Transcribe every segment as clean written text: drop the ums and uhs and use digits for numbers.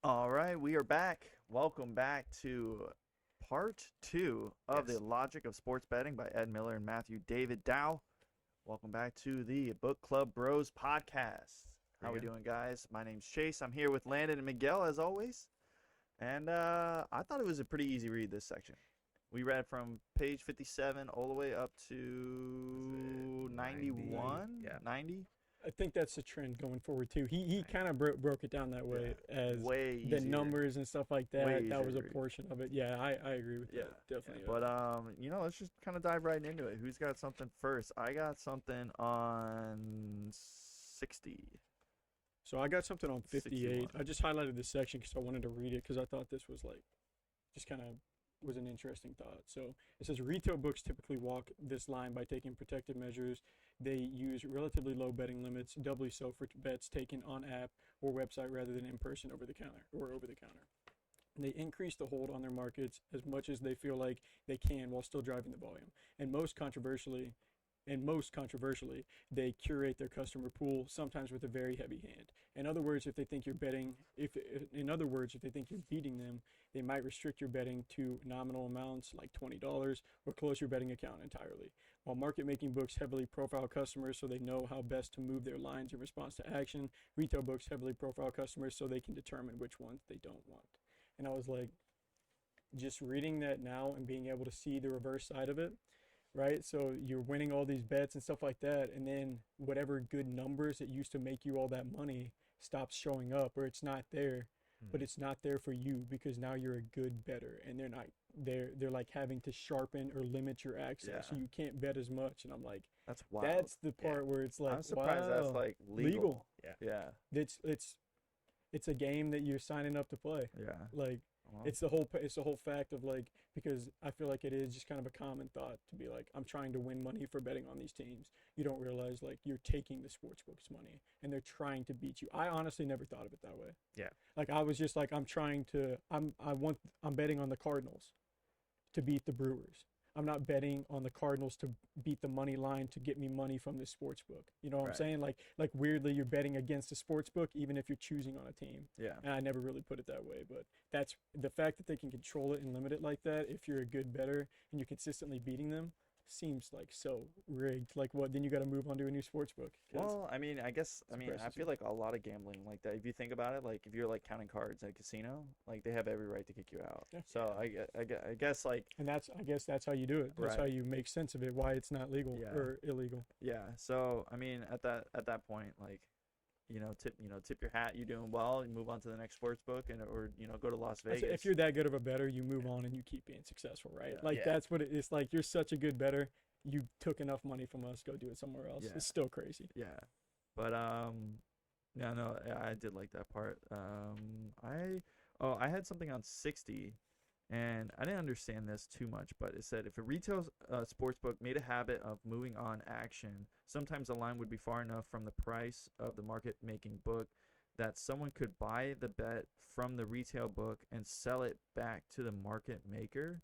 All right, we are back. Welcome back to part two of Yes. The Logic of Sports Betting by Ed Miller and Matthew David Dow. Welcome back to the Book Club Bros podcast. How we Again. doing, guys? My name's Chase. I'm here with Landon and Miguel as always. And I thought it was a pretty easy read this section. We read from page 57 all the way up to 91, Yeah. 90. I think that's the trend going forward too. He kind of broke it down that way as Way the easier. numbers and stuff like Way that. easier That was to a read. portion of it. Yeah, I agree with Yeah, that. Definitely. But let's just kind of dive right into it. Who's got something first? I got something on 60. So I got something on 58. 61. I just highlighted this section because I wanted to read it because I thought this was like just kind of was an interesting thought. So it says retail books typically walk this line by taking protective measures. They use relatively low betting limits, doubly so for bets taken on app or website rather than in person over the counter. They increase the hold on their markets as much as they feel like they can while still driving the volume. And most controversially, they curate their customer pool, sometimes with a very heavy hand. In other words, if they think you're beating them, they might restrict your betting to nominal amounts like $20 or close your betting account entirely. While market-making books heavily profile customers so they know how best to move their lines in response to action, retail books heavily profile customers so they can determine which ones they don't want. And I was like, just reading that now and being able to see the reverse side of it, right? So you're winning all these bets and stuff like that, and then whatever good numbers that used to make you all that money stops showing up, or it's not there. But it's not there for you because now you're a good bettor, and they're like having to sharpen or limit your access, so Yeah. you can't bet as much. And I'm like, That's wild. that's the part where it's like, I'm surprised that's wow, like legal. Yeah. Yeah. It's a game that you're signing up to play. Yeah. Like Well, it's the whole fact of like, because I feel like it is just kind of a common thought to be like, I'm trying to win money for betting on these teams. You don't realize like you're taking the sportsbook's money and they're trying to beat you. I honestly never thought of it that way. Yeah. Like I was just like, I'm betting on the Cardinals to beat the Brewers. I'm not betting on the Cardinals to beat the money line to get me money from the sports book. You know what I'm Right. saying? Like weirdly, you're betting against the sports book even if you're choosing on a team. yeah. And I never really put it that way, but that's the fact that they can control it and limit it like that. If you're a good bettor and you're consistently beating them, seems like so rigged. Like what? Then you got to move on to a new sports book. 'Cause Well, I mean, I impressive. feel like a lot of gambling like that. If you think about it, like if you're like counting cards at a casino, like they have every right to kick you out. Yeah. So I guess like and I guess that's how you do it. That's how Right. you make sense of it. Why it's not legal Yeah. or illegal. yeah. So I mean, at that point, like tip your hat. You're doing well. You move on to the next sports book or go to Las I'd say Vegas. if you're that good of a bettor, you move on and you keep being successful, right? Yeah. Like Yeah. that's what it's like. You're such a good bettor. You took enough money from us. Go do it somewhere else. Yeah. It's still crazy. Yeah, but yeah, no, yeah, I did like that part. I had something on 60, and I didn't understand this too much, but it said if a retail sportsbook made a habit of moving on action, sometimes the line would be far enough from the price of the market making book that someone could buy the bet from the retail book and sell it back to the market maker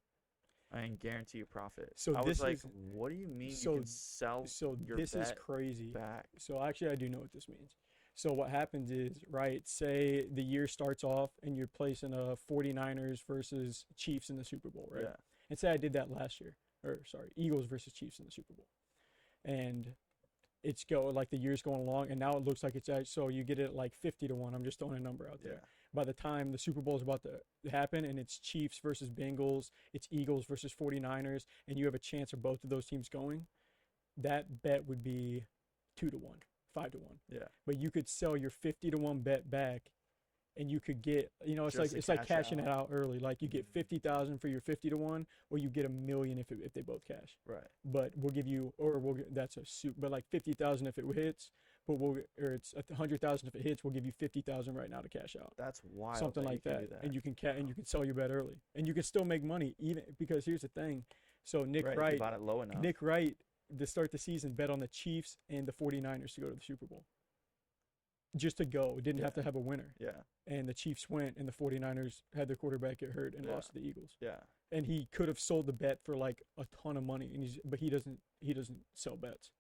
and guarantee a profit. So I was this like, is- what do you mean so- you can sell So your this is bet crazy. back? So actually, I do know what this means. So what happens is, right, say the year starts off and you're placing a 49ers versus Chiefs in the Super Bowl, right? Yeah. And say I did that last year, or sorry, Eagles versus Chiefs in the Super Bowl. And it's like the year's going along and now it looks like it's actually, so you get it at like 50 to 1. I'm just throwing a number out there. Yeah. By the time the Super Bowl is about to happen and it's Chiefs versus Bengals, it's Eagles versus 49ers, and you have a chance of both of those teams going, that bet would be 2 to 1, 5 to 1. Yeah. But you could sell your 50 to 1 bet back and you could get, Just to it's like cash cashing it out. out early. Like you get 50,000 for your 50 to 1, or you get $1 million if they both cash. Right. But we'll give you, that's a suit, but like 50,000 if it hits, but it's 100,000 if it hits, we'll give you 50,000 right now to cash out. That's wild. Something that you like can that. do that. And you can and you can sell your bet early, and you can still make money even because here's the thing. So Nick right, if you Wright, bought it low enough. Nick Wright, to start the season, bet on the Chiefs and the 49ers to go to the Super Bowl. Just to go, didn't have to have a winner. Yeah. And the Chiefs went, and the 49ers had their quarterback get hurt and Yeah. lost to the Eagles. Yeah. And he could have sold the bet for like a ton of money, but he doesn't sell bets.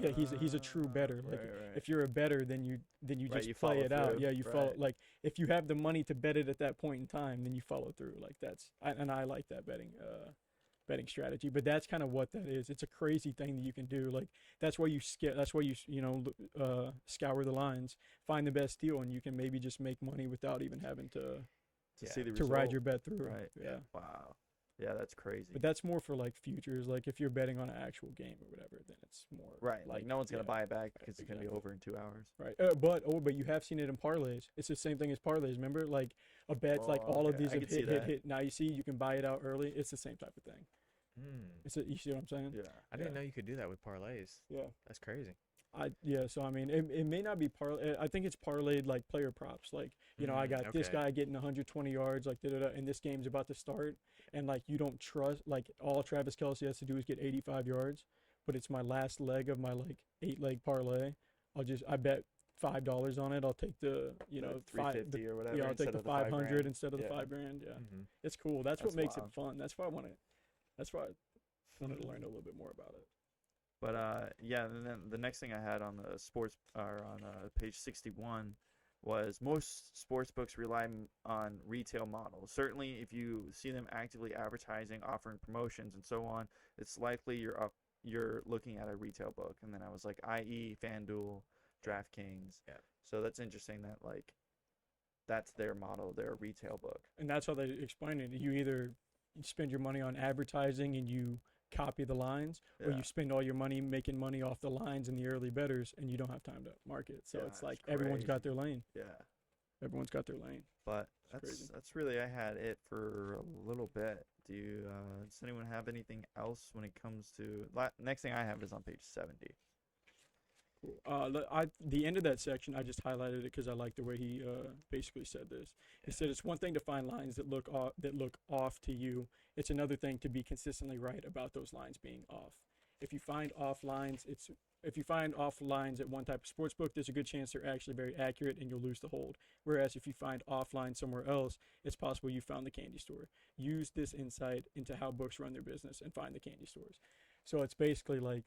Yeah, he's a true bettor. Like Right. if you're a bettor, then you Right, just you play follow it out. through, Yeah, you follow. right. Like if you have the money to bet it at that point in time, then you follow through. Like and I like that betting strategy. But that's kind of what that is. It's a crazy thing that you can do. Like that's why you That's why scour the lines, find the best deal, and you can maybe just make money without even having to To see the to result. ride your bet through. Right. Yeah. Wow. Yeah, that's crazy. But that's more for like futures. Like if you're betting on an actual game or whatever, then it's more right. Like no one's gonna yeah, buy it back because it's gonna be exactly. over in 2 hours. Right. But you have seen it in parlays. It's the same thing as parlays. Remember, like a bet, like Oh, all of okay. these I have could see hit, hit, that. hit. Now you see, you can buy it out early. It's the same type of thing. You see what I'm saying? Yeah. I didn't know you could do that with parlays. Yeah. That's crazy. So I mean, it may not be parlay. I think it's parlayed like player props. Like I got this okay. guy getting 120 yards, like and this game's about to start, and like you don't trust, like all Travis Kelce has to do is get 85 yards, but it's my last leg of my like 8-leg parlay. I bet $5 on it. I'll take the Like five 350 or whatever. Yeah, I'll take instead the of 500 $5,000. instead of the Yeah. $5,000. Yeah, Mm-hmm. it's cool. That's what That's makes wild. it fun. That's why I wanted to learn a little bit more about it. But yeah, and then the next thing I had on the sports or on page 61 was most sports books rely on retail models. Certainly, if you see them actively advertising, offering promotions, and so on, it's likely you're looking at a retail book. And then I was like, i.e., FanDuel, DraftKings. Yeah. So that's interesting that like that's their model, their retail book. And that's how they explain it. You either spend your money on advertising and you copy the lines, or Yeah. you spend all your money making money off the lines and the early betters, and you don't have time to market. So Yeah, it's like it's everyone's got crazy. their lane. Yeah. Everyone's got their lane. But It's crazy. that's really I had it for a little bit. Does anyone have anything else when it comes to next thing I have is on page 70. The end of that section, I just highlighted it because I like the way he basically said this. He said it's one thing to find lines that look off to you. It's another thing to be consistently right about those lines being off. If you find off lines at one type of sports book, there's a good chance they're actually very accurate and you'll lose the hold. Whereas if you find off lines somewhere else, it's possible you found the candy store. Use this insight into how books run their business and find the candy stores. So it's basically like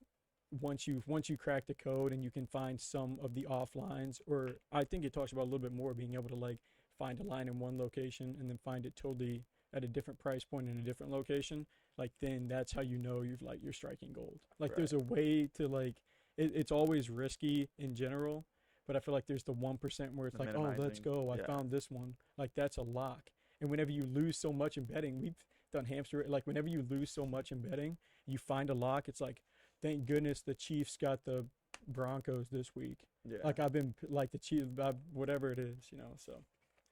once you crack the code and you can find some of the off lines, or I think it talks about a little bit more being able to like find a line in one location and then find it totally at a different price point in a different location, like then that's how you know you're striking gold. Like there's a way to like it's always risky in general, but I feel like there's the 1% where it's The like, oh, let's minimizing, go, I yeah. found this one. Like that's a lock. And whenever you lose so much in betting, we've done hamster, like whenever you lose so much in betting, you find a lock, it's like, thank goodness the Chiefs got the Broncos this week. Yeah. Like I've been like the Chiefs, whatever it is, so.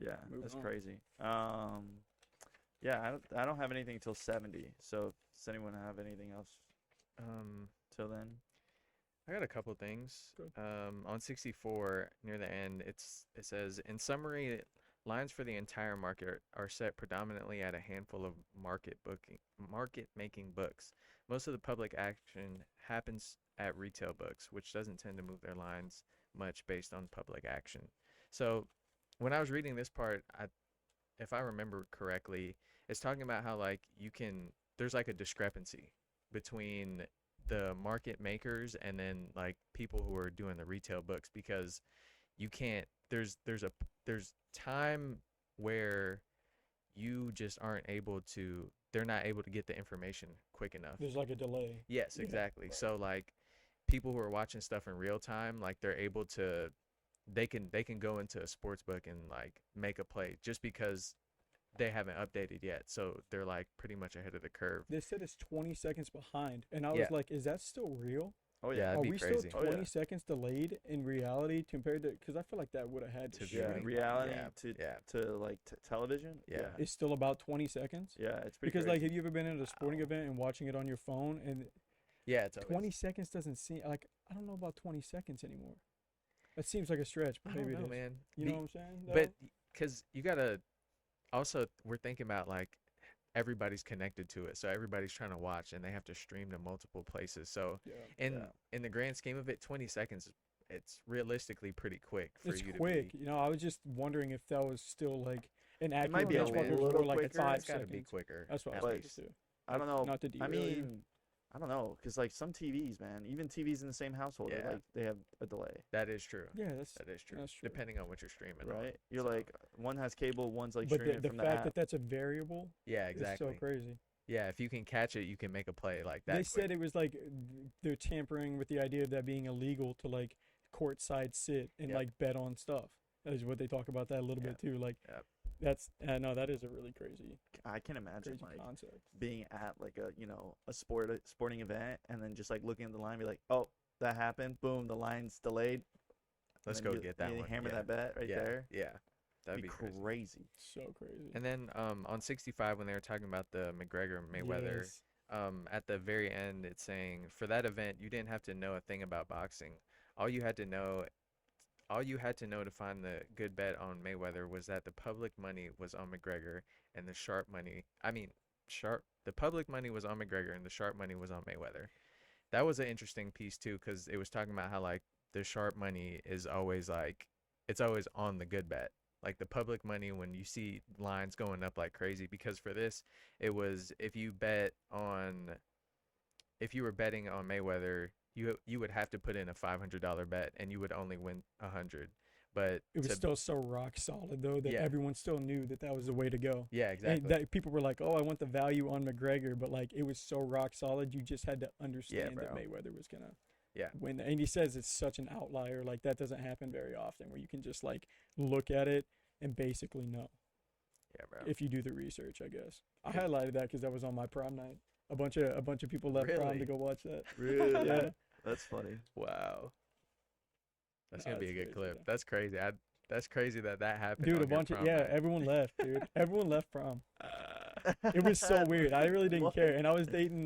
Yeah, Moving that's on. crazy. Yeah, I don't have anything till 70. So does anyone have anything else till then? I got a couple things. Good. On 64, near the end, it says, in summary, lines for the entire market are set predominantly at a handful of market-making books. Most of the public action happens at retail books, which doesn't tend to move their lines much based on public action. So when I was reading this part, if I remember correctly, it's talking about how like there's like a discrepancy between the market makers and then like people who are doing the retail books, because you can't there's time where you just aren't able to they're not able to get the information quick enough. There's like a delay. Yes, Yeah. exactly. So like people who are watching stuff in real time, like they're able to they can go into a sports book and like make a play just because they haven't updated yet. So they're like pretty much ahead of the curve. They said it's 20 seconds behind, and I Yeah. was like, is that still real? Oh Yeah, yeah. that'd Are be we crazy. still Oh, yeah. 20 seconds delayed in reality compared to, because I feel like that would have had to To shoot. Yeah, viewing. reality Yeah, to yeah. to like television. Yeah. It's still about 20 seconds. Yeah, it's pretty Because like, crazy. have you ever been at a sporting event and watching it on your phone, and Yeah, it's always, 20 seconds doesn't seem like, I don't know about 20 seconds anymore. That seems like a stretch, I but don't maybe know, it is. man. You know what I'm saying? though? But because you gotta also, we're thinking about like everybody's connected to it, so everybody's trying to watch and they have to stream to multiple places. So yeah. in the grand scheme of it, 20 seconds, it's realistically pretty quick for It's you quick. to be. I was just wondering if that was still like an accurate might be a benchmark or little more like quicker. 5 It's got to seconds. be quicker. That's what I at was But- thinking least. too. I don't know. Not to I derail you. mean, I don't know, because like some TVs, man, even TVs in the same household, Yeah. like they have a delay, That is true. Yeah, That is true. that's true. Depending on what you're streaming on. right? You're So, like one has cable, one's like but streaming the from the fact app. that that's a variable yeah, is exactly. so crazy. Yeah, if you can catch it, you can make a play like that. They quick. said it was like they're tampering with the idea of that being illegal to like courtside sit and Yep. like bet on stuff. That is what they talk about that a little bit too. Like Yep. that's no, that is a really crazy I can imagine crazy like concept. being at like a a sporting event and then just like looking at the line, be like, oh, that happened, boom, the line's delayed. Let's and then go get that you one. hammer yeah. that bet right yeah. there. Yeah. That'd Be be crazy. crazy. So crazy. And then on 65, when they were talking about the McGregor Mayweather, Yes. at the very end, it's saying for that event, you didn't have to know a thing about boxing. All you had to know, to find the good bet on Mayweather was that the public money was on McGregor and the sharp money. The public money was on McGregor and the sharp money was on Mayweather. That was an interesting piece too, because it was talking about how like the sharp money is always like it's always on the good bet. Like the public money when you see lines going up like crazy, because for this it was if you were betting on Mayweather, you would have to put in a $500 bet and you would only win 100. But It was still so rock solid though that Yeah. everyone still knew that that was the way to go. yeah, exactly. And that people were like, "Oh, I want the value on McGregor," but like it was so rock solid, you just had to understand that bro. Mayweather was gonna Yeah. win. And he says it's such an outlier, like that doesn't happen very often, where you can just like look at it and basically know Yeah, bro. if you do the research. I guess I highlighted that because that was on my prom night. A bunch of people left prom Really? to go watch that. Really? Yeah. That's funny. Wow. That's Nah, gonna be a that's good crazy, clip. though. That's crazy. That's crazy that happened. Dude, on a your bunch of prom night. everyone left, dude. Everyone left prom. It was so weird. I really didn't care, and I was dating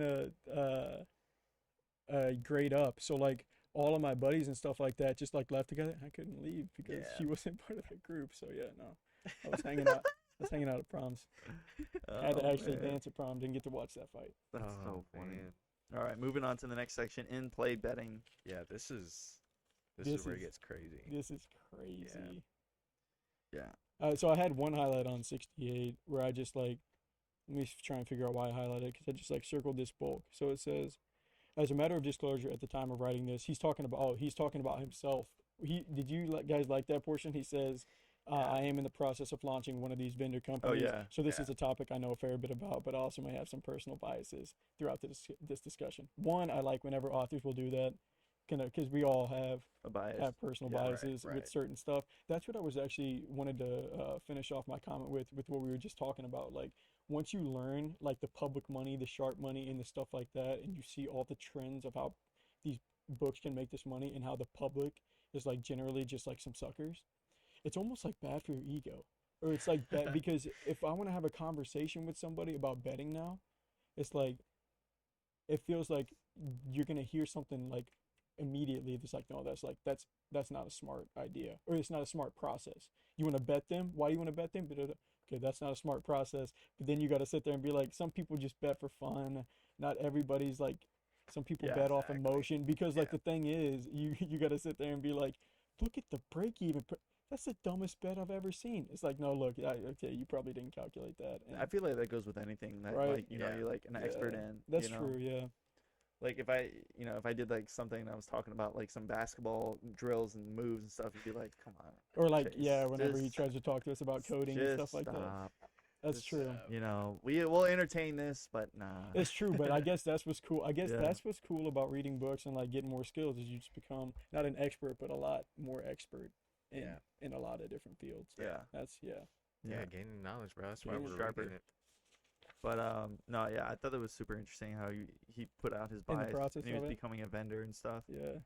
grade up, so like all of my buddies and stuff like that just like left together. I couldn't leave because Yeah. she wasn't part of that group. So yeah, no, I was hanging out. I was hanging out at proms. I had to Oh, actually man. dance at prom. Didn't get to watch that fight. That's Oh, so funny. man. All right, moving on to the next section, in-play betting. Yeah, this is This where it is- gets crazy. This is crazy. Yeah. So I had one highlight on 68 where I just like, let me try and figure out why I highlighted it because I just like circled this bulk. So it says, as a matter of disclosure, at the time of writing this, he's talking about himself. Did you guys like that portion? He says, I am in the process of launching one of these vendor companies. yeah. So this Yeah. is a topic I know a fair bit about, but I also may have some personal biases throughout this discussion. One, I like whenever authors will do that, because we all have A bias. personal Yeah, right, biases right. with certain stuff. That's what I was actually wanted to finish off my comment with what we were just talking about. Like once you learn like the public money, the sharp money, and the stuff like that, and you see all the trends of how these books can make this money and how the public is like generally just like some suckers, it's almost like bad for your ego. Or it's like bad because if I want to have a conversation with somebody about betting now, it's like it feels like you're gonna hear something like immediately that's like, no, that's not a smart idea, or it's not a smart process. You want to bet them? Why do you want to bet them? Okay, that's not a smart process. But then you got to sit there and be like, some people just bet for fun. Not everybody's like, some people Yeah, bet off exactly. emotion because like Yeah. the thing is, you got to sit there and be like, look at the break even. That's the dumbest bet I've ever seen. It's like, no, look, okay, you probably didn't calculate that. I feel like that goes with anything that Right. like Yeah. you're like an expert Yeah, in. That's you know? true, yeah. Like if I did like something and I was talking about like some basketball drills and moves and stuff, you'd be like, come on. Or like, Chase, yeah, whenever he just- tries to talk to us about coding and stuff just like that. stop. That's Just, true. You know, we'll entertain this, but nah. It's true, but I guess that's what's cool. I guess Yeah. that's what's cool about reading books and like getting more skills is you just become not an expert, but a lot more expert in Yeah. in a lot of different fields. Yeah. That's Yeah, gaining knowledge, bro. That's why Gaining we're sharper. reading it. But no, yeah, I thought it was super interesting how he put out his In the bias process and he was of it. becoming a vendor and stuff. yeah.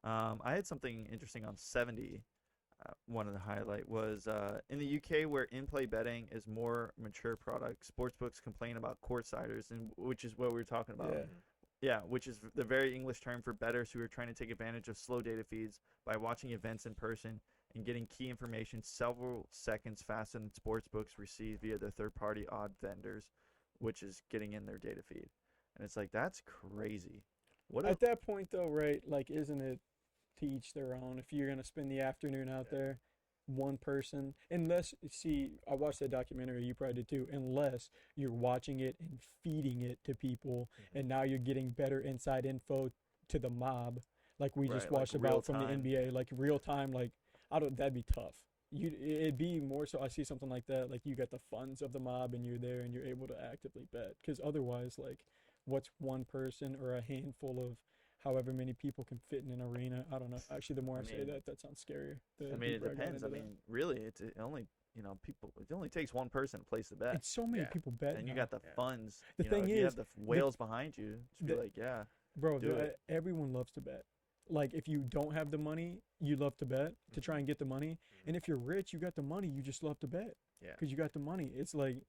I had something interesting on 70. One of the highlight was in the UK, where in-play betting is more mature product. Sportsbooks complain about courtsiders, and which is what we were talking about. Yeah. Yeah, which is the very English term for bettors who are trying to take advantage of slow data feeds by watching events in person and getting key information several seconds faster than sportsbooks receive via their third-party odd vendors, which is getting in their data feed. And it's like, that's crazy. What At if, that point though, right? Like, isn't it to each their own? If you're gonna spend the afternoon out there, one person, unless, see, I watched that documentary, you probably did too, unless you're watching it and feeding it to people, and now you're getting better inside info to the mob, like we just Right, like watched real about from the time. NBA, like real time, like that'd be tough. It'd be more so. I see something like that, like you got the funds of the mob and you're there and you're able to actively bet, because otherwise, like, what's one person or a handful of however many people can fit in an arena? I don't know. Actually, the more I, I say mean- that sounds scarier. The I mean, it deeper got depends. I into that. mean, really, it only people. It only takes one person to place the bet, And so many Yeah. people bet and you now. got the Yeah. funds. The you know, thing if you is, have the whales behind you, just be the- like, yeah, Bro, do it. everyone loves to bet. Like, if you don't have the money, you love to bet to try and get the money. And if you're rich, you got the money, you just love to bet. Yeah. Because you got the money. It's like,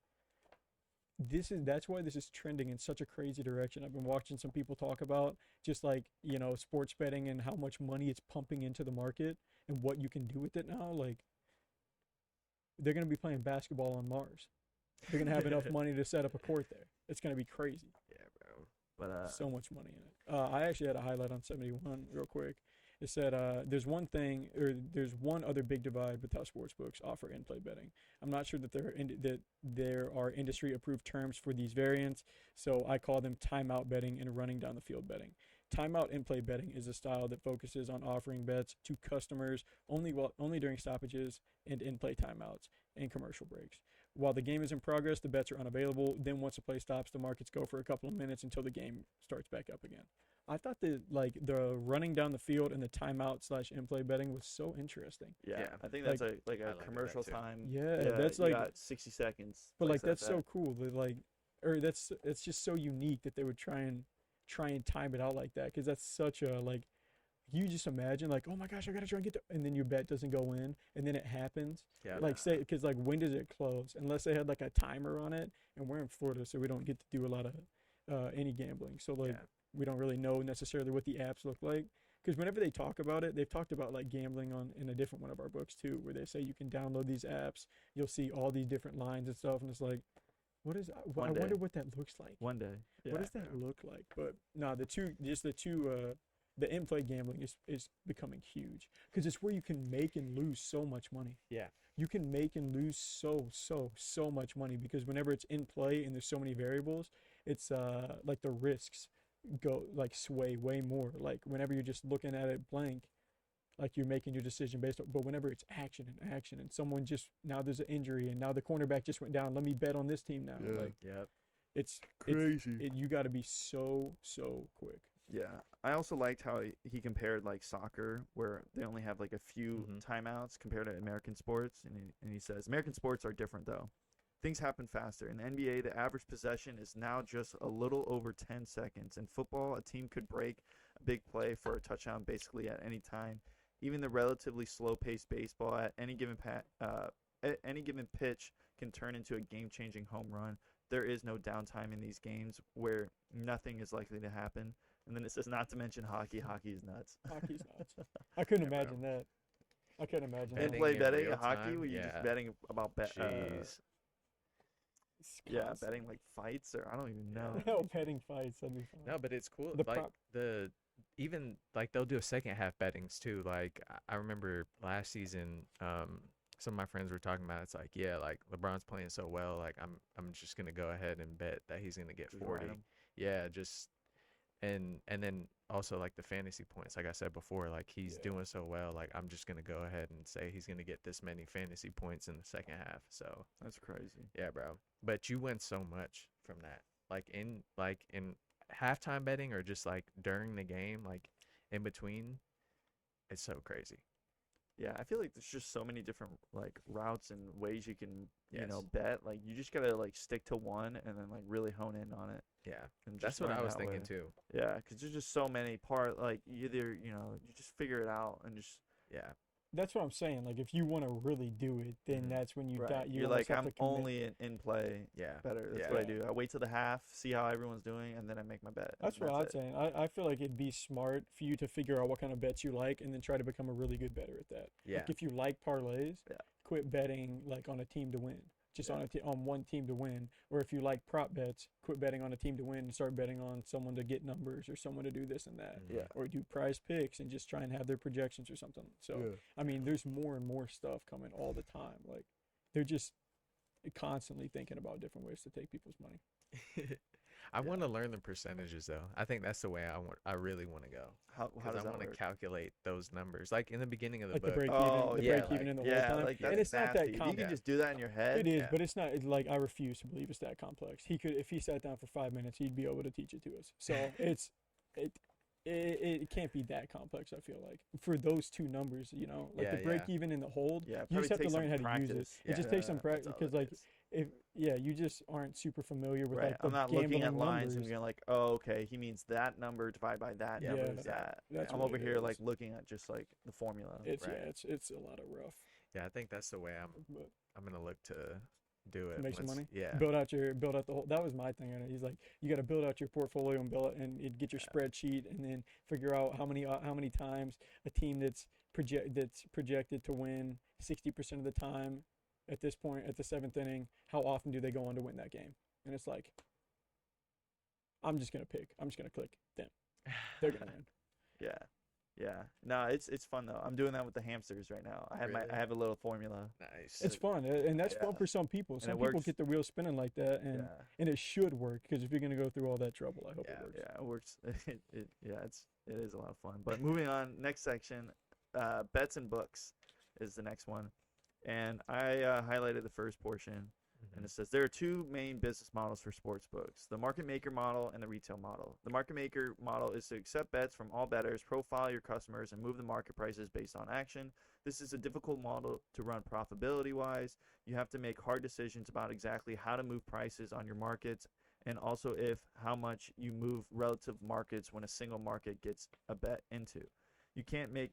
that's why this is trending in such a crazy direction. I've been watching some people talk about just like, sports betting and how much money it's pumping into the market and what you can do with it now. Like, they're going to be playing basketball on Mars. They're going to have enough money to set up a court there. It's going to be crazy. Yeah, bro. but So much money in it. I actually had a highlight on 71 real quick. It said there's one other big divide with how sportsbooks offer in-play betting. I'm not sure that there are industry-approved terms for these variants, so I call them timeout betting and running down the field betting. Timeout in-play betting is a style that focuses on offering bets to customers only during stoppages and in-play timeouts and commercial breaks. While the game is in progress, the bets are unavailable. Then once the play stops, the markets go for a couple of minutes until the game starts back up again. I thought that the running down the field and the timeout / in-play betting was so interesting. yeah, Yeah. I think Like- that's a I like that commercial too. time. Yeah, that's you like- got 60 seconds. But place like that that's so bet. cool. That it's just so unique that they would try and time it out like that, because that's such a like. You just imagine like, oh my gosh, I gotta try and get to, and then your bet doesn't go in, and then it happens. Yeah. Like say, because like when does it close? Unless they had like a timer on it, and we're in Florida, so we don't get to do a lot of any gambling. So like Yeah. we don't really know necessarily what the apps look like. Because whenever they talk about it, they've talked about like gambling in a different one of our books too, where they say you can download these apps, you'll see all these different lines and stuff, and it's like, what is? I One wonder day. what that looks like. One day. Yeah. What does that look like? But no, the in-play gambling is becoming huge, because it's where you can make and lose so much money. Yeah. You can make and lose so much money, because whenever it's in play and there's so many variables, it's like the risks go like sway way more. Like whenever you're just looking at it blank, like you're making your decision based on, but whenever it's action and someone just, now there's an injury and now the cornerback just went down, let me bet on this team now. Yeah. Like Yep. it's Crazy. you got to be so quick. Yeah, I also liked how he compared like soccer, where they only have like a few Mhm. timeouts compared to American sports, and he says American sports are different though. Things happen faster. In the NBA, the average possession is now just a little over 10 seconds. In football, a team could break a big play for a touchdown basically at any time. Even the relatively slow-paced baseball at any given pitch can turn into a game-changing home run. There is no downtime in these games where nothing is likely to happen. And then it says not to mention hockey. Hockey is nuts. Hockey's nuts. I couldn't Yeah, bro. imagine that. I couldn't imagine Betting that. In-play in betting real in hockey, time? where you're just Yeah. betting about Jeez. It's yeah, constant. betting like fights, or I don't even know. No, betting fights. That'd be fun. No, but it's cool. The like prop- even like they'll do a second half bettings too. Like I remember last season, some of my friends were talking about, it's like, yeah, like LeBron's playing so well, like I'm just gonna go ahead and bet that he's gonna get Just 40. random. Yeah, just and then also like the fantasy points, like I said before, like he's Yeah. doing so well, like I'm just gonna go ahead and say he's gonna get this many fantasy points in the second half. So That's crazy. yeah, bro. But you win so much from that. Like in halftime betting, or just like during the game, like in between, it's so crazy. Yeah, I feel like there's just so many different like routes and ways you can Yes. bet. Like you just gotta like stick to one and then like really hone in on it. Yeah. And That's just what learn I was that thinking way. too. Yeah, because there's just so many like either you just figure it out and just Yeah. That's what I'm saying. Like if you want to really do it, then Mhm. that's when you right. got you. You're almost like have I'm to commit. only in play Yeah. better. That's Yeah. what I do. I wait till the half, see how everyone's doing, and then I make my bet. That's and what I'm it. saying. I feel like it'd be smart for you to figure out what kind of bets you like, and then try to become a really good bettor at that. Yeah. Like if you like parlays, Yeah. quit betting like on a team to win. just Yeah. on one team to win. Or if you like prop bets, quit betting on a team to win and start betting on someone to get numbers or someone to do this and that. Yeah. Or do prize picks and just try and have their projections or something. So I mean, there's more and more stuff coming all the time. Like they're just constantly thinking about different ways to take people's money. I want to learn the percentages though. I think that's the way I really want to go. How Because does I that want to work? calculate those numbers, like in the beginning of the Like the book. break Oh, even, the yeah, break even in the yeah, whole time. like that's and it's not nasty. that If you complex. can just do that in your head. It is, Yeah. but it's not like I refuse to believe it's that complex. He could, if he sat down for 5 minutes, he'd be able to teach it to us. So it can't be that complex. I feel like for those two numbers, you know, like the Yeah, break yeah. even and the hold, Yeah, it you just probably have to takes learn some how to use it. practice. It just takes some Yeah, practice that's all because it like is. you just aren't super familiar with Right. like the I'm not looking at gambling lines and numbers. being like, oh, okay, he means that number divided by that Yeah, number Yeah, is that. that's I'm what over it here is. like looking at just like the formula. It's Right. it's a lot of rough. Yeah, I think that's the way But I'm gonna look to do it. make some once- money? Yeah. build out the whole. That was my thing on it. He's like, you got to build out your portfolio and get your spreadsheet and then figure out how many times a team that's projected to win 60% of the time at this point at the 7th inning, how often do they go on to win that game? And it's like, I'm just gonna click them. They're gonna win. Yeah. Yeah. No, it's fun though. I'm doing that with the hamsters right now. I Really? have a little formula. Nice. It's fun, and that's fun Yeah. for some people. And Some it people works. get the wheel spinning like that, and Yeah. and it should work because if you're gonna go through all that trouble, I hope it Yeah, works. Yeah, it works. It is a lot of fun. But moving on, next section, bets and books is the next one, and I highlighted the first portion, and it says there are two main business models for sports books: the market maker model and the retail model. The market maker model is to accept bets from all bettors, profile your customers, and move the market prices based on action. This is a difficult model to run profitability wise. You have to make hard decisions about exactly how to move prices on your markets, and also how much you move relative markets when a single market gets a bet into. You can't make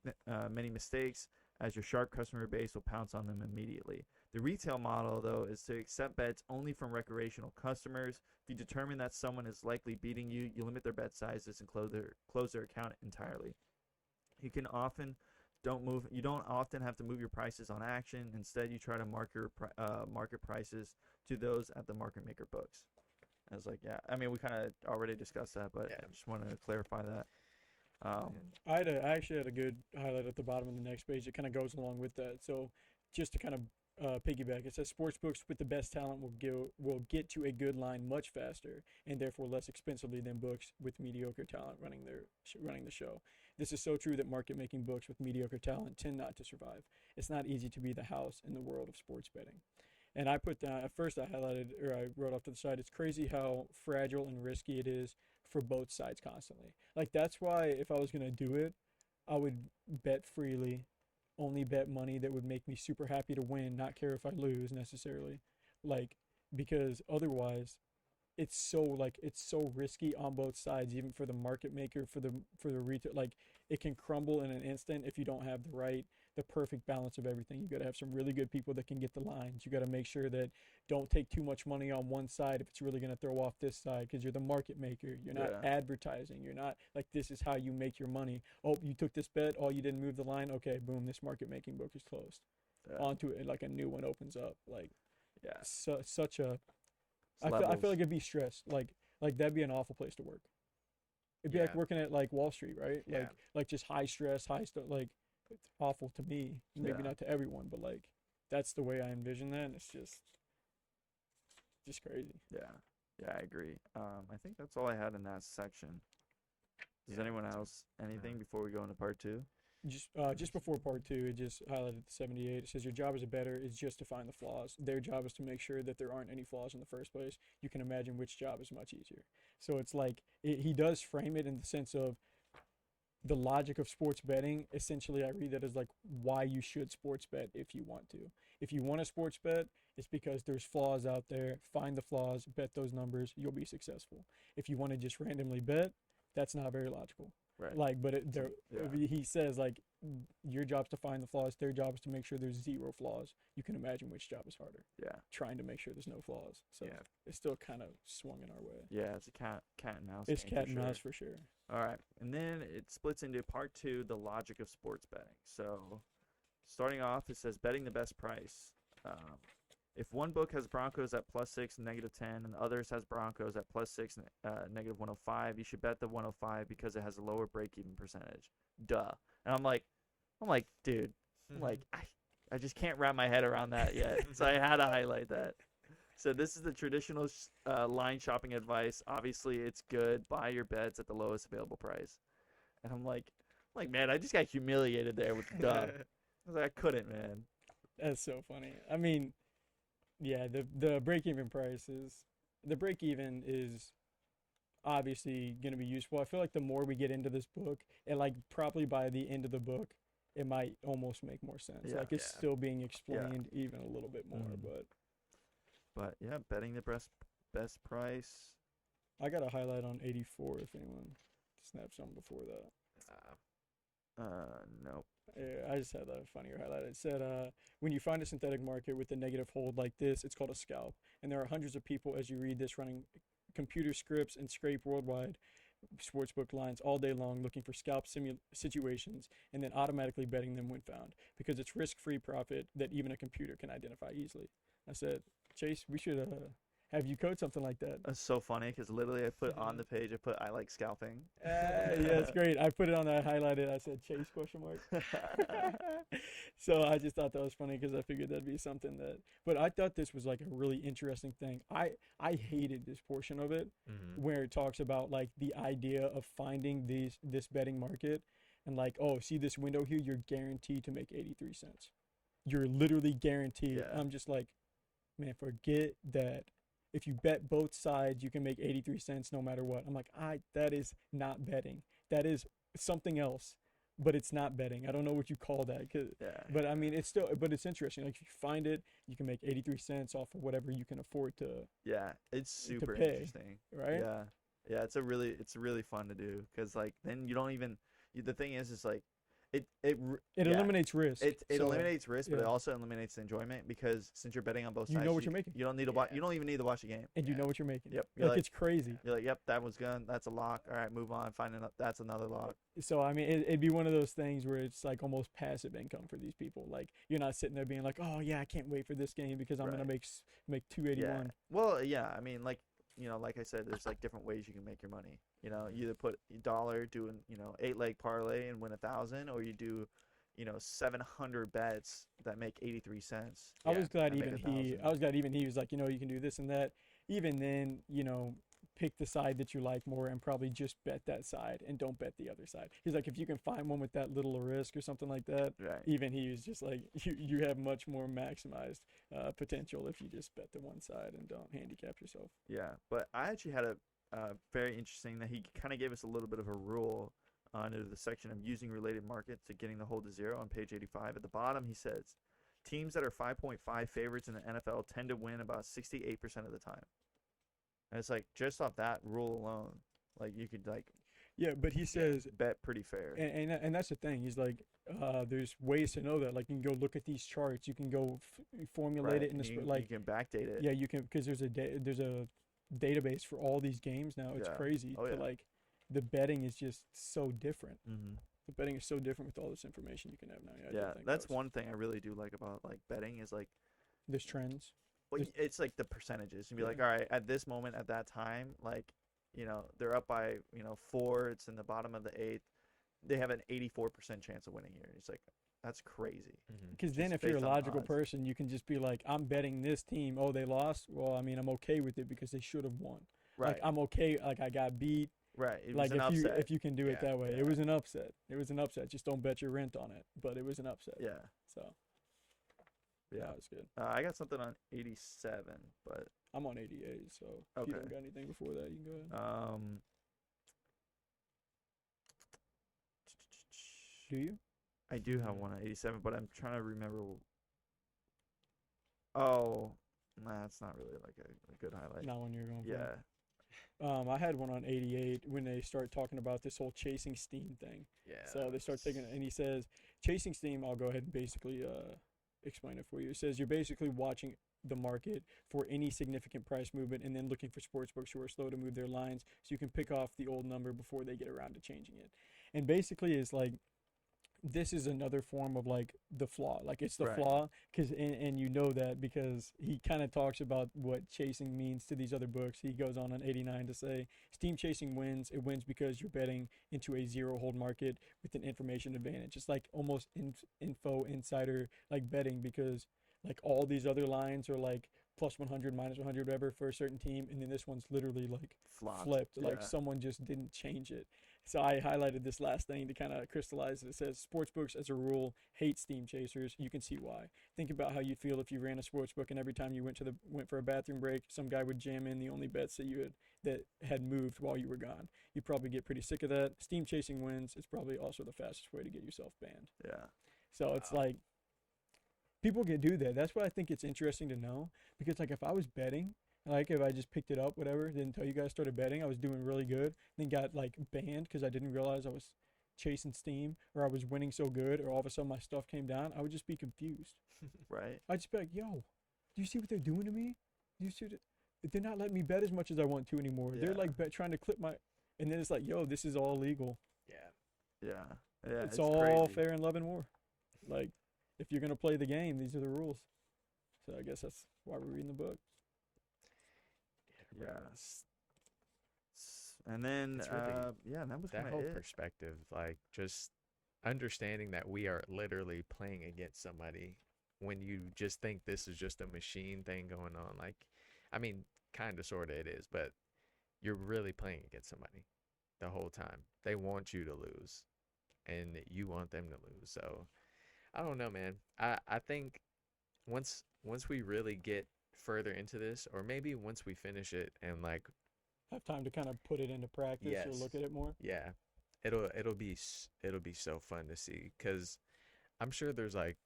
many mistakes, as your sharp customer base will pounce on them immediately. The retail model, though, is to accept bets only from recreational customers. If you determine that someone is likely beating you, you limit their bet sizes and close their account entirely. You don't often have to move your prices on action. Instead, you try to market prices to those at the market maker books. I was like, yeah. I mean, we kind of already discussed that, but Yeah. I just wanted to clarify that. I actually had a good highlight at the bottom of the next page. It kind of goes along with that. So just to kind of piggyback, it says sportsbooks with the best talent will get you a good line much faster and therefore less expensively than books with mediocre talent running the show. This is so true that market making books with mediocre talent tend not to survive. It's not easy to be the house in the world of sports betting. And I put down, at first I wrote off to the side, it's crazy how fragile and risky it is for both sides constantly. Like that's why if I was going to do it, I would bet freely, only bet money that would make me super happy to win, not care if I lose necessarily. Like, because otherwise it's so risky on both sides, even for the market maker, for the retail. Like it can crumble in an instant if you don't have the perfect balance of everything. You got to have some really good people that can get the lines. You got to make sure that don't take too much money on one side if it's really going to throw off this side, because you're the market maker. You're not advertising. You're not like, this is how you make your money. Oh, you took this bet. Oh, you didn't move the line. Okay, boom, this market making book is closed. Onto it, like a new one opens up. Like, such a. I feel like it'd be stress. Like that'd be an awful place to work. It'd be like working at like Wall Street, right? Yeah. Like just high stress, high stuff. Like it's awful to me. Maybe not to everyone, but like that's the way I envision that. And it's just crazy. Yeah, I agree. I think that's all I had in that section. Does anyone else anything before we go into part two? Just before part two, it just highlighted the 78. It says your job as a bettor is just to find the flaws. Their job is to make sure that there aren't any flaws in the first place. You can imagine which job is much easier. So it's like he does frame it in the sense of the logic of sports betting. Essentially, I read that as like why you should sports bet if you want to. If you want to sports bet, it's because there's flaws out there. Find the flaws, bet those numbers, you'll be successful. If you want to just randomly bet, that's not very logical. Right. Like, but he says like your job's to find the flaws. Their job is to make sure there's zero flaws. You can imagine which job is harder. Yeah. Trying to make sure there's no flaws. So it's still kind of swung in our way. Yeah, it's a cat and mouse. It's game cat for and sure. mouse for sure. All right, and then it splits into part two, the logic of sports betting. So, starting off, it says betting the best price. If one book has Broncos at +6 and -10, and others has Broncos at +6 and -105, you should bet the 105 because it has a lower break-even percentage. Duh. And I'm like, dude, I just can't wrap my head around that yet. So I had to highlight that. So this is the traditional line shopping advice. Obviously, it's good. Buy your bets at the lowest available price. And I'm like, man, I just got humiliated there with duh. I was like, I couldn't, man. That's so funny. I mean, yeah, the break-even price is obviously going to be useful. I feel like the more we get into this book, and like probably by the end of the book, it might almost make more sense. Yeah. Like it's Yeah. still being explained even a little bit more. Mhm. But yeah, betting the best price. But I got a highlight on 84 if anyone snaps something before that. Nope. Yeah, I just had a funnier highlight. It said, when you find a synthetic market with a negative hold like this, it's called a scalp. And there are hundreds of people as you read this running computer scripts and scrape worldwide sportsbook lines all day long looking for scalp situations and then automatically betting them when found because it's risk-free profit that even a computer can identify easily. I said, Chase, we should have you code something like that. That's so funny because literally I put on the page, I like scalping. Yeah, it's great. I put it on there, I highlighted, I said Chase question mark. So I just thought that was funny because I figured that'd be something that, but I thought this was like a really interesting thing. I hated this portion of it where it talks about like the idea of finding this betting market and like, oh, see this window here, you're guaranteed to make 83 cents. You're literally guaranteed. Yeah. I'm just like, man, forget that. If you bet both sides, you can make 83 cents no matter what. I'm like, that is not betting. That is something else, but it's not betting. I don't know what you call that. Yeah. But I mean, it's interesting. Like if you find it, you can make 83 cents off of whatever you can afford to, Yeah, it's super pay, interesting. right? Yeah, it's really fun to do because like then you don't even. The thing is like, it It eliminates risk. It So, eliminates risk, but it yeah. also eliminates the enjoyment because since you're betting on both You sides, know what you're making. You don't need to watch. Yeah. You don't even need to watch the game. And you Yeah. know what you're making. Yep. You're Like like, it's crazy. you're like, yep, that was good. That's a lock. All right, move on. That's another lock. So I mean, it'd be one of those things where it's like almost passive income for these people. Like you're not sitting there being like, oh yeah, I can't wait for this game because I'm gonna Right. make 281. Yeah. Well, yeah. I mean, like like I said, there's like different ways you can make your money. You either put $1 doing 8-leg parlay and win 1,000, or you do 700 bets that make 83 cents. I was glad and make even 1,000. he was like, you can do this and that. Even then, pick the side that you like more and probably just bet that side and don't bet the other side. He's like, if you can find one with that little risk or something like that, Right. even he was just like, you have much more maximized potential if you just bet the one side and don't handicap yourself. Yeah, but I actually had a very interesting that he kind of gave us a little bit of a rule under the section of using related markets to getting the hold to zero on page 85. At the bottom, he says, teams that are 5.5 favorites in the NFL tend to win about 68% of the time. And it's like, just off that rule alone, like you could like Yeah, but he says, bet pretty fair. and that's the thing. He's like, there's ways to know that. Like you can go look at these charts. You can go formulate it in the you can backdate it. yeah, you can because there's a database for all these games now. It's Yeah. crazy. Oh, to yeah. like the betting is just so different. Mm-hmm. The betting is so different with all this information you can have now. Yeah, I did Yeah, think that's that was- one thing I really do like about like betting is like, There's trends. well, There's- it's like the percentages. You'd be like, Yeah. all right, at this moment, at that time, like, they're up by 4. It's in the bottom of the 8th. They have an 84% chance of winning here. It's like, that's crazy. Because then, just if you're a based on logical odds. person, you can just be like, I'm betting this team. Oh, they lost. Well, I mean, I'm okay with it because they should have won. Right. Like I'm okay. Like I got beat. Right. It Like was an upset. if you can do it Yeah, that way, yeah. it was an upset. It was an upset. Just don't bet your rent on it. But it was an upset. Yeah. So Yeah. that was good. I got something on 87, but I'm on 88. So if you don't Okay. got anything before that, you can go ahead. Do you? I do have one on 87, but I'm trying to remember. Oh, nah, that's not really like a good highlight. Not when you're going. for it. Yeah. I had one on 88 when they start talking about this whole chasing steam thing. Yeah. So they start taking, and he says, chasing steam. I'll go ahead and basically explain it for you. It says you're basically watching the market for any significant price movement and then looking for sportsbooks who are slow to move their lines so you can pick off the old number before they get around to changing it. And basically, it's like this is another form of like the flaw. Like it's the Right. flaw because and you know that because he kind of talks about what chasing means to these other books. He goes on 89 to say steam chasing wins. It wins because you're betting into a zero hold market with an information advantage. It's like almost info insider like betting because like all these other lines are like plus 100, minus 100, whatever for a certain team, and then this one's literally like Flopped. flipped. Like Yeah. someone just didn't change it. So I highlighted this last thing to kind of crystallize it. It says sportsbooks as a rule hate steam chasers. You can see why. Think about how you'd feel if you ran a sportsbook and every time you went for a bathroom break, some guy would jam in the only bets that had moved while you were gone. You'd probably get pretty sick of that. Steam chasing wins. It's probably also the fastest way to get yourself banned. Yeah. So it's Wow. like people can do that. That's why I think it's interesting to know because like if I was betting, like if I just picked it up, whatever, then until you guys started betting, I was doing really good, then got like banned because I didn't realize I was chasing steam or I was winning so good, or all of a sudden my stuff came down. I would just be confused. Right. I'd just be like, "Yo, do you see what they're doing to me? Do you see that they're not letting me bet as much as I want to anymore? They're Yeah. like trying to clip my." And then it's like, "Yo, this is all legal. Yeah. Yeah. Yeah. It's all crazy. fair in love and war. Like, if you're gonna play the game, these are the rules." So I guess that's why we're reading the book. Yeah. And then, It's really- yeah, and that was That kind whole of it. perspective, like just understanding that we are literally playing against somebody when you just think this is just a machine thing going on. Like, I mean, kind of, sort of it is, but you're really playing against somebody the whole time. They want you to lose and you want them to lose. So I don't know, man. I think once we really get further into this, or maybe once we finish it and like, Have time to kind of put it into practice or Yes. look at it more. yeah, it'll be so fun to see, because I'm sure there's like,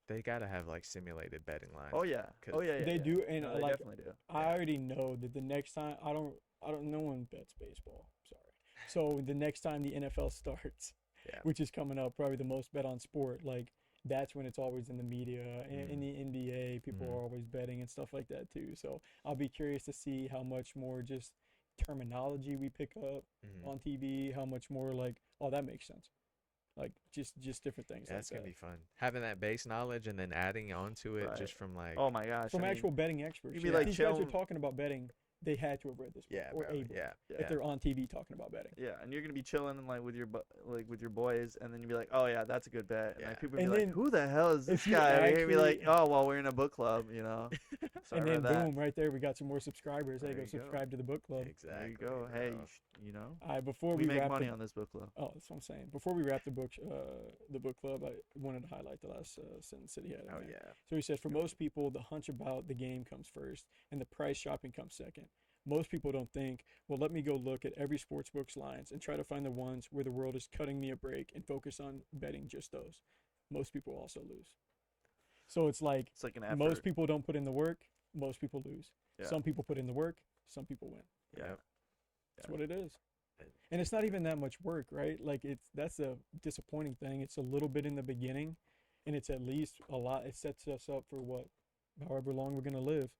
they gotta have like simulated betting lines. Oh yeah. 'Cause Oh yeah. yeah They yeah. do, and No, they like definitely do. I already know that the next time I don't no one bets baseball. Sorry. So the next time the NFL starts, Yeah. which is coming up, probably the most bet on sport, like that's when it's always in the media and in the NBA, people Mhm. are always betting and stuff like that too. So I'll be curious to see how much more just terminology we pick up Mhm. on TV, how much more like, oh, that makes sense. Like just different things That's like gonna that. be fun. Having that base knowledge and then adding onto it Right. just from like, Oh my gosh. From I mean, actual betting experts. you'd be Yeah, like these guys are chilling- talking about betting. They had to have read this book yeah, or bro, able yeah, Yeah. if they're on TV talking about betting. Yeah, and you're gonna be chilling and like with your with your boys, and then you'd be like, "Oh yeah, that's a good bet." And Yeah. like people would be And like, then "Who the hell is this if you guy?" And you're gonna be like, actually- "Oh well, we're in a book club, you know." So And I then read that. boom, right there, we got some more subscribers. Hey, There go you go. subscribe to the book club. exactly. There you go. Hey, bro. you know, Before we we make wrap money the, on this book club. oh, that's what I'm saying. Before we wrap the book club, I wanted to highlight the last sentence that he had. in Oh there. yeah. So he said, for most people, the hunch about the game comes first, and the price shopping comes second. Most people don't think, well, let me go look at every sportsbook's lines and try to find the ones where the world is cutting me a break and focus on betting just those. Most people also lose. So it's like It's like an effort. most people don't put in the work, most people lose. Yeah. Some people put in the work, some people win. Yeah. Yep. That's Yeah. what it is. And- And it's not even that much work, right? Like that's a disappointing thing. It's a little bit in the beginning, and it's at least a lot. It sets us up for however long we're gonna live.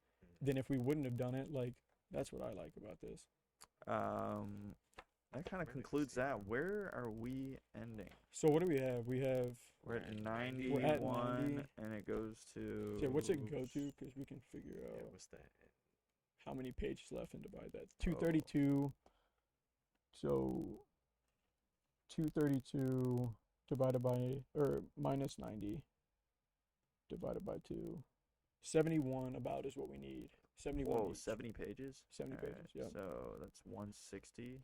Then if we wouldn't have done it, like that's what I like about this. That kind of Really concludes see. that. Where are we ending? So what do we have? We have We're at 90. 91, We're at 90. and it goes to. yeah. What's it go to? Because we can figure Yeah, out what's that? how many pages left and divide that. 232. So 232 divided by or minus 90 divided by 2. 71 about is what we need. 71 Whoa, each. 70 pages? 70 Alright, pages, yep. So that's 160.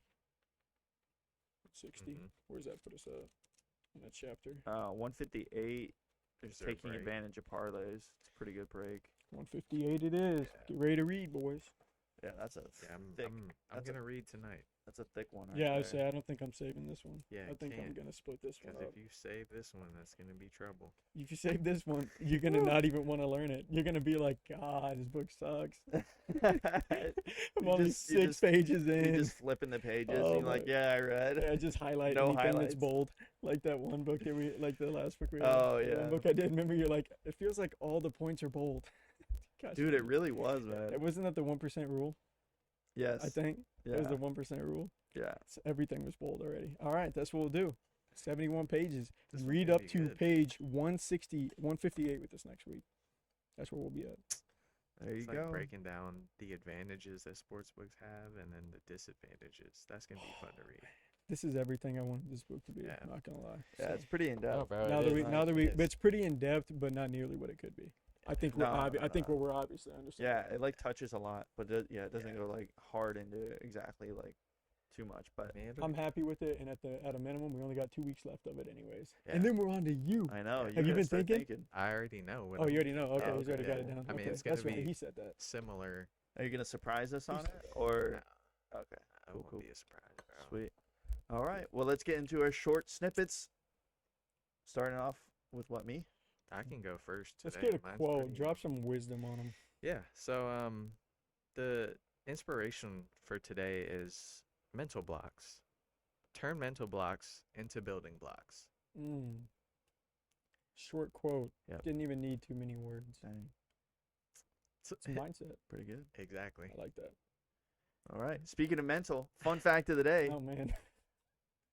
60. Mhm. Where's that put us at in that chapter? 158 is Is there a taking break? advantage of parlays. It's a pretty good break. 158 it is. Yeah. Get ready to read, boys. Yeah, that's a Yeah, I'm thick. I'm that's a- gonna read tonight, That's a thick one. Right Yeah, I there. say I don't think I'm saving this one. Yeah, I think I'm can't. gonna split this one because up. if you save this one, that's gonna be trouble. If you save this one, you're gonna not even want to learn it. You're gonna be like, God, this book sucks. I'm You only just- you 6 just- pages You're in. just flipping the pages. Oh and you're like, my- yeah, I read. I just highlight No anything highlights. that's bold, like that one book that we, like the last book we. Oh, that yeah. one book I did. Remember, you're like, it feels like all the points are bold. Gosh, Dude, it really was, man. It wasn't that the 1% rule. Yes. I think Yeah. it was the 1% rule. Yeah. So everything was bold already. All right, that's what we'll do. 71 pages. This one's Read gonna up be to good. page 160, 158 with this next week. That's where we'll be at. There you It's like go. breaking down the advantages that sports books have and then the disadvantages. That's gonna be fun to read. This is everything I wanted this book to be. Yeah. I'm not gonna lie. Yeah, So, it's pretty in depth. bro, now that we, now that we, it but is. it's pretty in depth, but not nearly what it could be. I think we're, No, I think no. we're obviously understand. Yeah, it like touches a lot, but it doesn't Yeah. go like hard into exactly like too much. But Man, it'll I'm be- happy with it, and at a minimum, we only got 2 weeks left of it, anyways. Yeah. And then we're on to you. I know. Have you gotta been start thinking? I already know. What Oh, I'm you already know. Okay, Oh, he's already okay, got it yeah. down. I mean, okay, it's gonna that's right. be- He said that. similar. Are you gonna surprise us on it or? Okay, It Cool, won't cool. be a surprise, bro. sweet. All right. Well, let's get into our short snippets. Starting off with what me? I can go first Let's today. get a Mine's quote. pretty- Drop some wisdom on him. Yeah. So the inspiration for today is mental blocks. Turn mental blocks into building blocks. Mm. Short quote. Yep. Didn't even need too many words. Dang, So, It's a mindset. pretty good. exactly. I like that. All right. Speaking of mental, fun fact of the day: Oh man.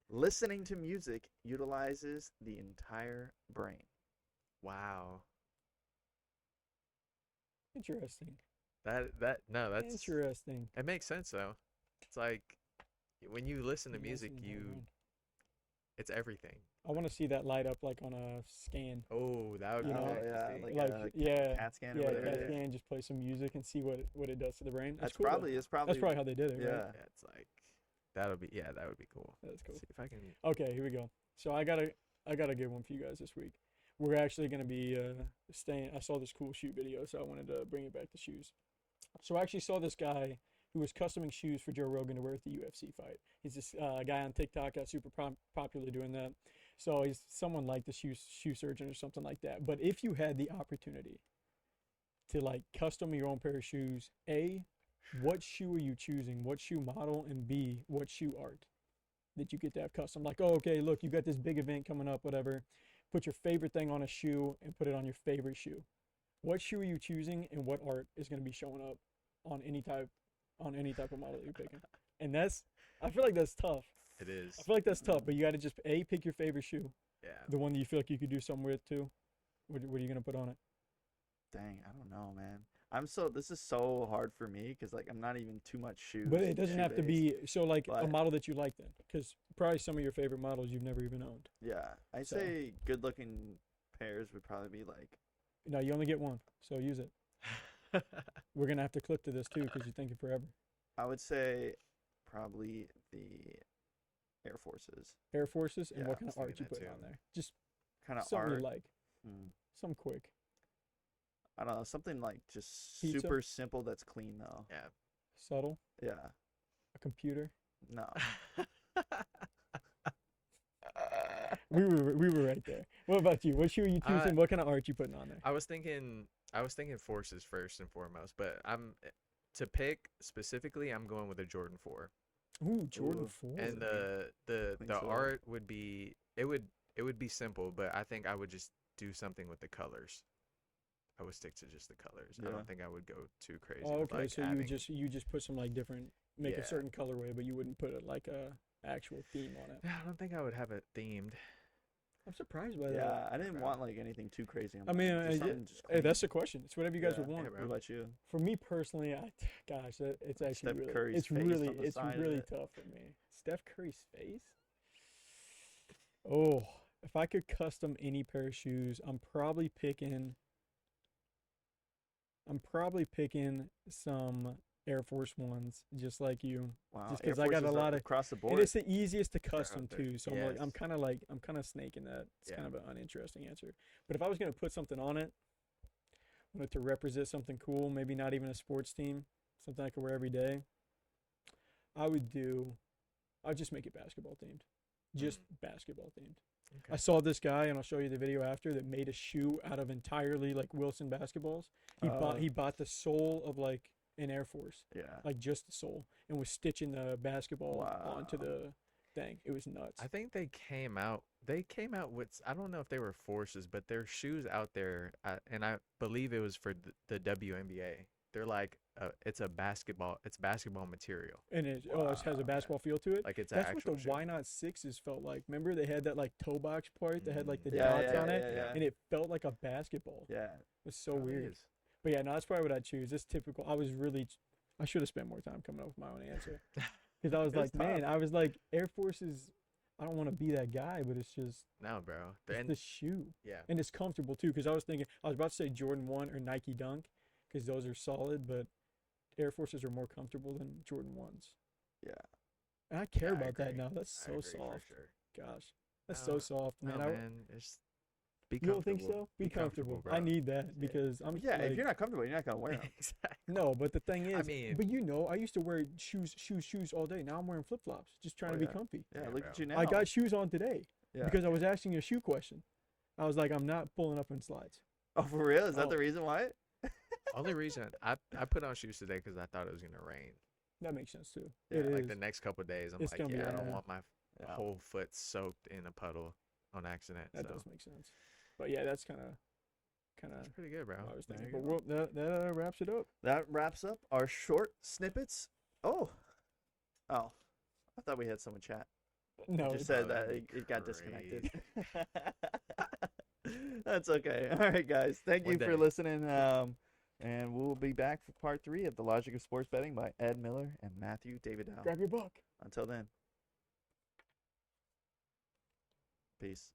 listening to music utilizes the entire brain. Wow. Interesting. That's Interesting. it makes sense though. It's like when you listen to You music, listen to the brain. it's everything. I want to see that light up like on a scan. Oh, that would be You know, nice to yeah, see. like Like a yeah, CAT scan or yeah, whatever. CAT it is. scan. Just play some music and see what it does to the brain. That's cool, though. probably That's probably how they did it. yeah. Right? Yeah, it's like that would be cool. That's cool. See if I can. Okay, here we go. So I got a good one for you guys this week. We're actually gonna be staying. I saw this cool shoe video, so I wanted to bring it back to shoes. So I actually saw this guy who was customing shoes for Joe Rogan to wear at the UFC fight. He's this guy on TikTok, got super popular doing that. So he's someone like the shoe surgeon or something like that. But if you had the opportunity to like custom your own pair of shoes, A, what shoe are you choosing? What shoe model? And B, what shoe art that you get to have custom? Like, oh, okay, look, you got this big event coming up, whatever. Put your favorite thing on a shoe and put it on your favorite shoe. What shoe are you choosing, and what art is going to be showing up on any type of model that you're picking? And I feel like that's tough. It is. I feel like that's tough, but you got to just A, pick your favorite shoe, Yeah. the one that you feel like you could do something with too. What are you going to put on it? Dang, I don't know, man. This is so hard for me because like I'm not even too much shoes. But it doesn't have to be so like a but- model that you like then, because probably some of your favorite models you've never even owned. Yeah, I'd So- say good looking pairs would probably be like No, you only get one, so use it. We're gonna have to clip to this too, because you're thinking forever. I would say probably the Air Forces. Air Forces, and Yeah, what I kind was of art thinking you that putting too. on there? Just Kind of something art. you like, Hmm. something quick. I don't know, something like just Pizza? super simple that's clean though. Yeah. Subtle, Yeah. a computer. No. We were right there. What about you? What shoe are you choosing? What kind of art you putting on there? I was thinking Forces first and foremost, but to pick specifically, I'm going with a Jordan 4. Ooh, Jordan Ooh. 4. And the Clean sole. art would be it would be simple, but I think I would just do something with the colors. I would stick to just the colors. I Yeah. don't think I would go too crazy. Oh, with, okay, like, so adding, you just put some like different, make Yeah. a certain colorway, but you wouldn't put it like a actual theme on it. I don't think I would have it themed. I'm surprised by that. Yeah, I didn't Bro. want like anything too crazy. On I mean, mine. Just yeah, something just Hey, that's the clean. question. It's whatever you guys Yeah. would want. Yeah, What bro. about you? For me personally, it's actually Steph really, Curry's it's face really, on the it's side of really it. tough for me. Steph Curry's face. Oh, if I could custom any pair of shoes, I'm probably picking some Air Force Ones, just like you. Wow. Just Air 'cause I got a Forces lot of- across the And board. it's the easiest to out custom there. too. So Yes. I'm kind of snaking that. It's kind Yeah. of an uninteresting answer. But if I was gonna put something on it, wanted to represent something cool, maybe not even a sports team, something I could wear every day, I'd just make it basketball themed. Just basketball themed. Okay. I saw this guy, and I'll show you the video after, that made a shoe out of entirely like Wilson basketballs. He bought the sole of like an Air Force, Yeah. like just the sole, and was stitching the basketball onto Wow. the thing. It was nuts. I think they came out with, I don't know if they were Forces, but there's shoes out there, and I believe it was for the WNBA. they're like it's basketball material. And it has a Wow. basketball feel to it. Like it's an That's what actual the shoe. Why Not Sixes felt like. Remember they had that like toe box part that had like the Yeah, dots yeah, on it, yeah, yeah. and it felt like a basketball. Yeah. It's so Probably weird. is. But yeah, no, that's probably what I'd choose. It's typical. I should have spent more time coming up with my own answer because I was It was like, man, tough. I was like, Air Forces. I don't want to be that guy, but it's just No, bro. it's And the shoe, yeah, and it's comfortable too. Because I was about to say Jordan 1 or Nike Dunk, because those are solid, but Air Forces are more comfortable than Jordan 1s. Yeah. And I care I about that agree. now. That's I so agree for soft. sure. Gosh, that's No, so soft, No, man. man, it's be You don't think comfortable. so? Be comfortable. bro. I need that because I'm Yeah. like, If you're not comfortable, you're not gonna wear them. exactly. no, but the thing is, mean- but you know, I used to wear shoes all day. Now I'm wearing flip flops, just trying Oh, to be yeah. comfy. Yeah. Yeah, Look bro. at you now. I got shoes on today Yeah. because I was asking you a shoe question. I was like, I'm not pulling up in slides. Oh, for real? Is that Oh. the reason why? Only reason I put on shoes today because I thought it was gonna rain. That makes sense too. Yeah, It is. Like the next couple of days, I'm It's like, gonna be yeah, I don't bad. want my Yeah. whole foot soaked in a puddle on accident. That so does make sense. But yeah, that's kind of it's pretty good, bro. what I was There thinking. you But that wraps it up. That wraps up our short snippets. Oh. I thought we had someone chat. No, It just said that that'd be it got disconnected. That's okay. All right, guys. Thank you One for day. listening. And we'll be back for part 3 of The Logic of Sports Betting by Ed Miller and Matthew David Dow. grab your book. Until then. Peace.